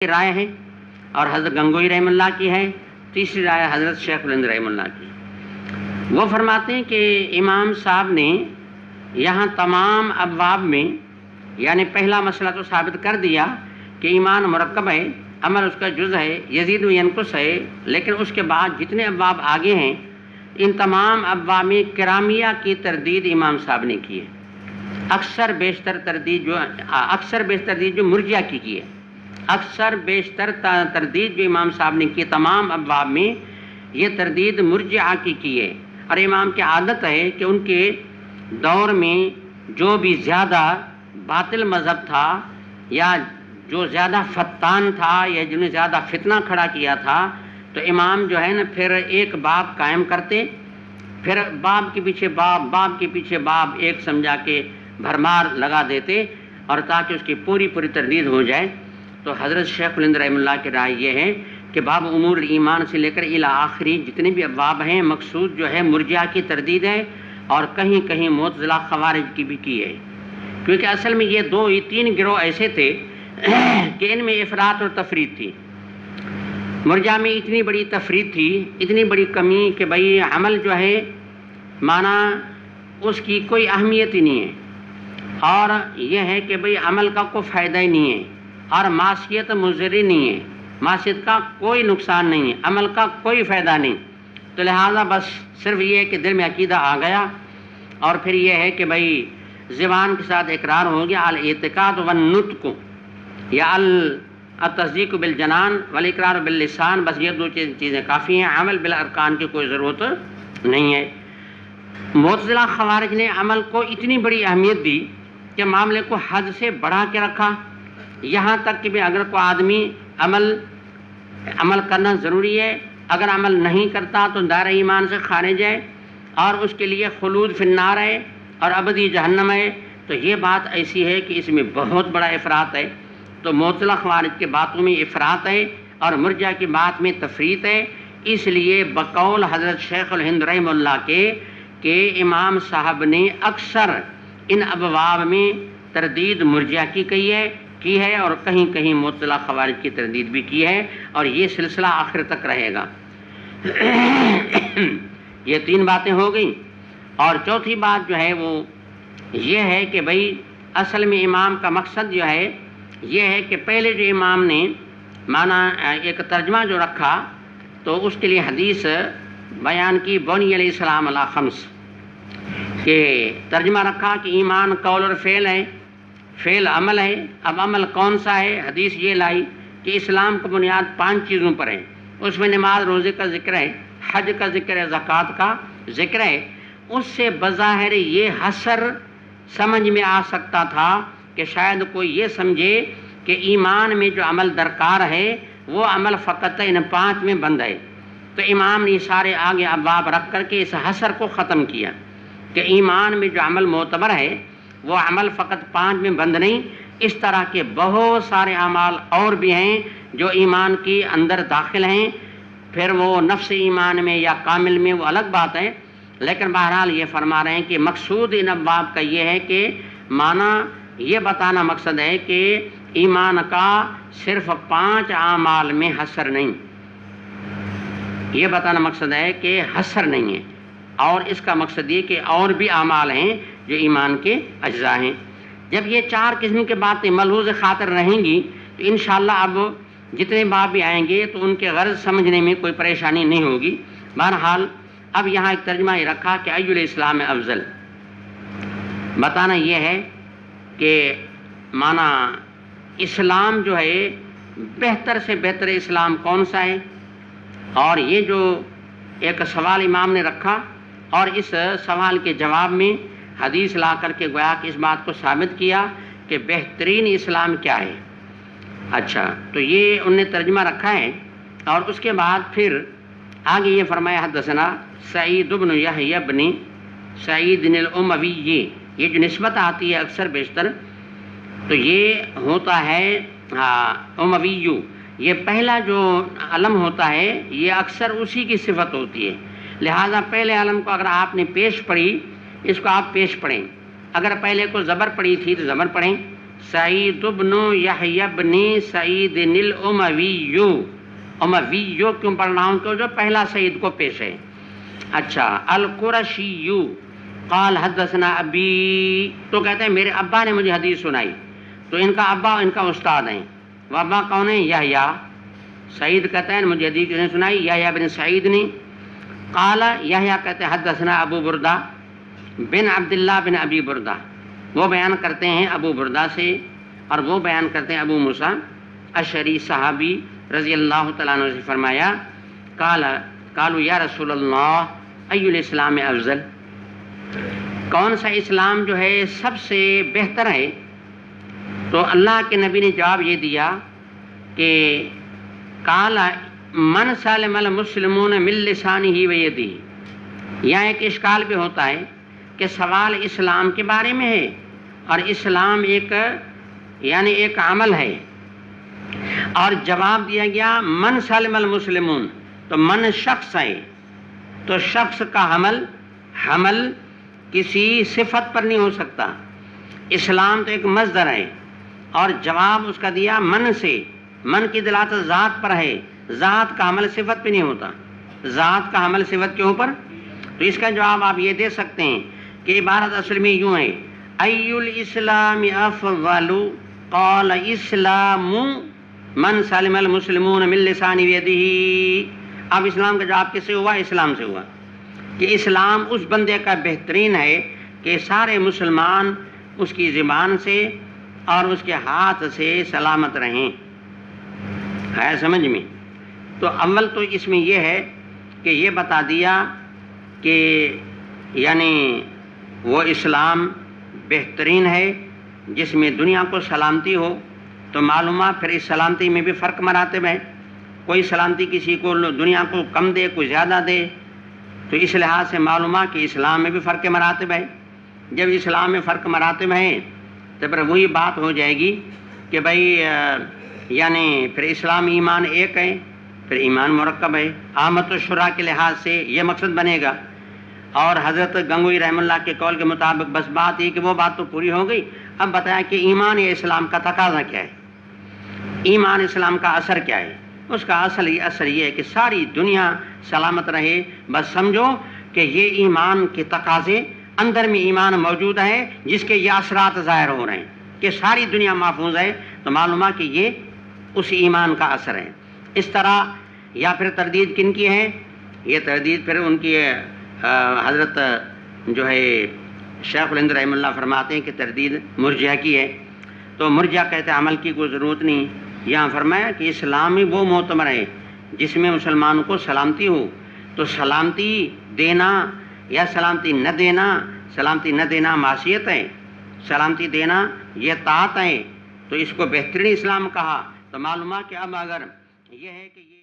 کی رائے ہے اور حضرت گنگوئی رحمہ اللہ کی ہے، تیسری رائے حضرت شیخ الہند رحمہ اللہ کی۔ وہ فرماتے ہیں کہ امام صاحب نے یہاں تمام ابواب میں یعنی پہلا مسئلہ تو ثابت کر دیا کہ ایمان مرکب ہے، عمل اس کا جز ہے، یزید و ینقص ہے، لیکن اس کے بعد جتنے ابواب آگے ہیں ان تمام ابواب میں کرامیہ کی تردید امام صاحب نے کی ہے۔ اکثر بیشتر تردید جو مرجئہ کی ہے، اکثر بیشتر تردید جو امام صاحب نے کی تمام ابواب میں، یہ تردید مرجئہ کی ہے۔ اور امام کی عادت ہے کہ ان کے دور میں جو بھی زیادہ باطل مذہب تھا یا جو زیادہ فتان تھا یا جنہوں نے زیادہ فتنہ کھڑا کیا تھا، تو امام جو ہے نا پھر ایک باب قائم کرتے، پھر باب کے پیچھے باب کے پیچھے باب ایک سمجھا کے بھرمار لگا دیتے، اور تاکہ اس کی پوری تردید ہو جائے۔ تو حضرت شیخ الہند رحمہ اللہ کی رائے یہ ہے کہ باب امور ایمان سے لے کر الی آخری جتنے بھی ابواب ہیں مقصود جو ہے مرجئہ کی تردید ہے، اور کہیں کہیں معتزلہ خوارج کی بھی کی ہے، کیونکہ اصل میں یہ تین گروہ ایسے تھے کہ ان میں افراط اور تفریط تھی۔ مرجئہ میں اتنی بڑی تفریط تھی، اتنی بڑی کمی کہ بھئی عمل جو ہے مانا اس کی کوئی اہمیت ہی نہیں ہے، اور یہ ہے کہ بھئی عمل کا کوئی فائدہ ہی نہیں ہے، اور معصیت مضر نہیں ہے، معصیت کا کوئی نقصان نہیں ہے، عمل کا کوئی فائدہ نہیں۔ تو لہٰذا بس صرف یہ ہے کہ دل میں عقیدہ آ گیا، اور پھر یہ ہے کہ بھئی زبان کے ساتھ اقرار ہو گیا، الاعتقاد والنطق یا التصدیق بالجنان والاقرار باللسان، بس یہ دو چیزیں کافی ہیں، عمل بالارکان کی کوئی ضرورت نہیں ہے۔ معتزلہ خوارج نے عمل کو اتنی بڑی اہمیت دی کہ معاملے کو حد سے بڑھا کے رکھا، یہاں تک کہ بھی اگر کوئی آدمی عمل کرنا ضروری ہے، اگر عمل نہیں کرتا تو دائرہ ایمان سے خارج ہے، اور اس کے لیے خلود فی النار ہے اور ابدی جہنم ہے۔ تو یہ بات ایسی ہے کہ اس میں بہت بڑا افراط ہے۔ تو معتزلہ خوارج کے باتوں میں افراط ہے اور مرجئہ کی بات میں تفریط ہے، اس لیے بقول حضرت شیخ الہند رحمہ اللہ کے کہ امام صاحب نے اکثر ان ابواب میں تردید مرجئہ کی ہے اور کہیں کہیں معتزلہ خوارج کی تردید بھی کی ہے، اور یہ سلسلہ آخر تک رہے گا۔ یہ تین باتیں ہو گئیں، اور چوتھی بات جو ہے وہ یہ ہے کہ بھئی اصل میں امام کا مقصد جو ہے یہ ہے کہ پہلے جو امام نے مانا ایک ترجمہ جو رکھا تو اس کے لیے حدیث بیان کی بنی علیہ السلام علی خمس، کہ ترجمہ رکھا کہ ایمان قول اور فعل ہے، فعل عمل ہے۔ اب عمل کون سا ہے؟ حدیث یہ لائی کہ اسلام کا بنیاد 5 چیزوں پر ہے، اس میں نماز روزے کا ذکر ہے، حج کا ذکر ہے، زکوٰۃ کا ذکر ہے۔ اس سے بظاہر یہ حصر سمجھ میں آ سکتا تھا کہ شاید کوئی یہ سمجھے کہ ایمان میں جو عمل درکار ہے وہ عمل فقط ان 5 میں بند ہے۔ تو امام نے سارے آگے ابواب رکھ کر کے اس حصر کو ختم کیا کہ ایمان میں جو عمل معتبر ہے وہ عمل فقط 5 میں بند نہیں، اس طرح کے بہت سارے اعمال اور بھی ہیں جو ایمان کی اندر داخل ہیں، پھر وہ نفس ایمان میں یا کامل میں وہ الگ بات ہے، لیکن بہرحال یہ فرما رہے ہیں کہ مقصود ان ابواب کا یہ ہے کہ معنی یہ بتانا مقصد ہے کہ ایمان کا صرف 5 اعمال میں حصر نہیں، یہ بتانا مقصد ہے کہ حصر نہیں ہے، اور اس کا مقصد یہ کہ اور بھی اعمال ہیں جو ایمان کے اجزاء ہیں۔ جب یہ 4 قسم کے باتیں ملحوظ خاطر رہیں گی تو انشاءاللہ اب جتنے باب بھی آئیں گے تو ان کے غرض سمجھنے میں کوئی پریشانی نہیں ہوگی۔ بہرحال اب یہاں ایک ترجمہ یہ رکھا کہ ای الاسلام افضل، بتانا یہ ہے کہ مانا اسلام جو ہے بہتر سے بہتر اسلام کون سا ہے، اور یہ جو ایک سوال امام نے رکھا اور اس سوال کے جواب میں حدیث لا کر کے گویا کہ اس بات کو ثابت کیا کہ بہترین اسلام کیا ہے۔ اچھا، تو یہ ان نے ترجمہ رکھا ہے، اور اس کے بعد پھر آگے یہ فرمایا حدثنا سعید بن یحییٰ بن سعید الاموی، یہ جو نسبت آتی ہے اکثر بیشتر تو یہ ہوتا ہے امویو، یہ پہلا جو علم ہوتا ہے یہ اکثر اسی کی صفت ہوتی ہے، لہذا پہلے علم کو اگر آپ نے پیش پڑھی اس کو آپ پیش پڑھیں، اگر پہلے کو زبر پڑھی تھی تو زبر پڑھیں، سعید بن یحیی بن سعید الاموی، اموی کیوں پڑھ رہا ہوں کہ جو پہلا سعید کو پیش ہے. اچھا. القرشی قال حدثنا ابی، تو کہتے ہیں میرے ابا نے مجھے حدیث سنائی. تو ان کا ابا ان کا استاد ہیں. وہ ابا کون ہیں؟ یحییٰ. سعید کہتے ہیں مجھے حدیث نے سنائی یحییٰ بن سعید نے. قال یحییٰ کہتے ہیں حدثنا ابو بردہ بن عبداللہ بن ابی بردہ، وہ بیان کرتے ہیں ابو بردہ سے، اور وہ بیان کرتے ہیں ابو موسیٰ اشعری صحابی رضی اللہ تعالیٰ عنہ سے فرمایا قالوا یا رسول اللہ ای الاسلام افضل، کون سا اسلام جو ہے سب سے بہتر ہے؟ تو اللہ کے نبی نے جواب یہ دیا کہ قال من سلم المسلمون من لسانہ و یدہ. یہاں ایک اشکال بھی ہوتا ہے کہ سوال اسلام کے بارے میں ہے، اور اسلام ایک یعنی ایک عمل ہے، اور جواب دیا گیا من سلم المسلمون، تو من شخص ہے، تو شخص کا حمل کسی صفت پر نہیں ہو سکتا. اسلام تو ایک مصدر ہے، اور جواب اس کا دیا من سے. من کی دلالت ذات پر ہے، ذات کا حمل صفت پہ نہیں ہوتا. ذات کا حمل صفت کے اوپر. تو اس کا جواب آپ یہ دے سکتے ہیں کہ عبارت اصل میں یوں ہے ای الاسلام افضل قال اسلام من سلم المسلمون من لسانہ ویدہ. اب اسلام کا جواب کس سے ہوا؟ اسلام سے ہوا کہ اسلام اس بندے کا بہترین ہے کہ سارے مسلمان اس کی زبان سے اور اس کے ہاتھ سے سلامت رہیں. ہے سمجھ میں؟ تو اول تو اس میں یہ ہے کہ یہ بتا دیا کہ یعنی وہ اسلام بہترین ہے جس میں دنیا کو سلامتی ہو. تو معلوم پھر اس سلامتی میں بھی فرق مراتب ہے. کوئی سلامتی کسی کو دنیا کو کم دے، کوئی زیادہ دے. تو اس لحاظ سے معلوم کہ اسلام میں بھی فرق مراتب ہے. جب اسلام میں فرق مراتب ہیں تو پھر وہی بات ہو جائے گی کہ بھائی یعنی پھر اسلام ایمان ایک ہے، پھر ایمان مرکب ہے. آمد و شرح کے لحاظ سے یہ مقصد بنے گا. اور حضرت گنگوئی رحمہ اللہ کے قول کے مطابق بس بات یہ کہ وہ بات تو پوری ہو گئی. اب بتایا کہ ایمان یا اسلام کا تقاضا کیا ہے، ایمان اسلام کا اثر کیا ہے. اس کا اثر یہ ہے کہ ساری دنیا سلامت رہے. بس سمجھو کہ یہ ایمان کے تقاضے اندر میں ایمان موجود ہے جس کے یہ اثرات ظاہر ہو رہے ہیں کہ ساری دنیا محفوظ ہے. تو معلوم ہے کہ یہ اس ایمان کا اثر ہے. اس طرح یا پھر تردید کن کی ہے؟ یہ تردید پھر ان کی حضرت جو ہے شیخ الہند رحمہ اللہ فرماتے ہیں کہ تردید مرجئہ کی ہے. تو مرجئہ کہتے ہیں عمل کی کوئی ضرورت نہیں. یہاں فرمایا کہ اسلام ہی وہ معتبر ہے جس میں مسلمانوں کو سلامتی ہو. تو سلامتی دینا یا سلامتی نہ دینا معصیت ہے، سلامتی دینا یہ طاعت ہے. تو اس کو بہترین اسلام کہا. تو معلوم ہے کہ اب اگر یہ ہے کہ یہ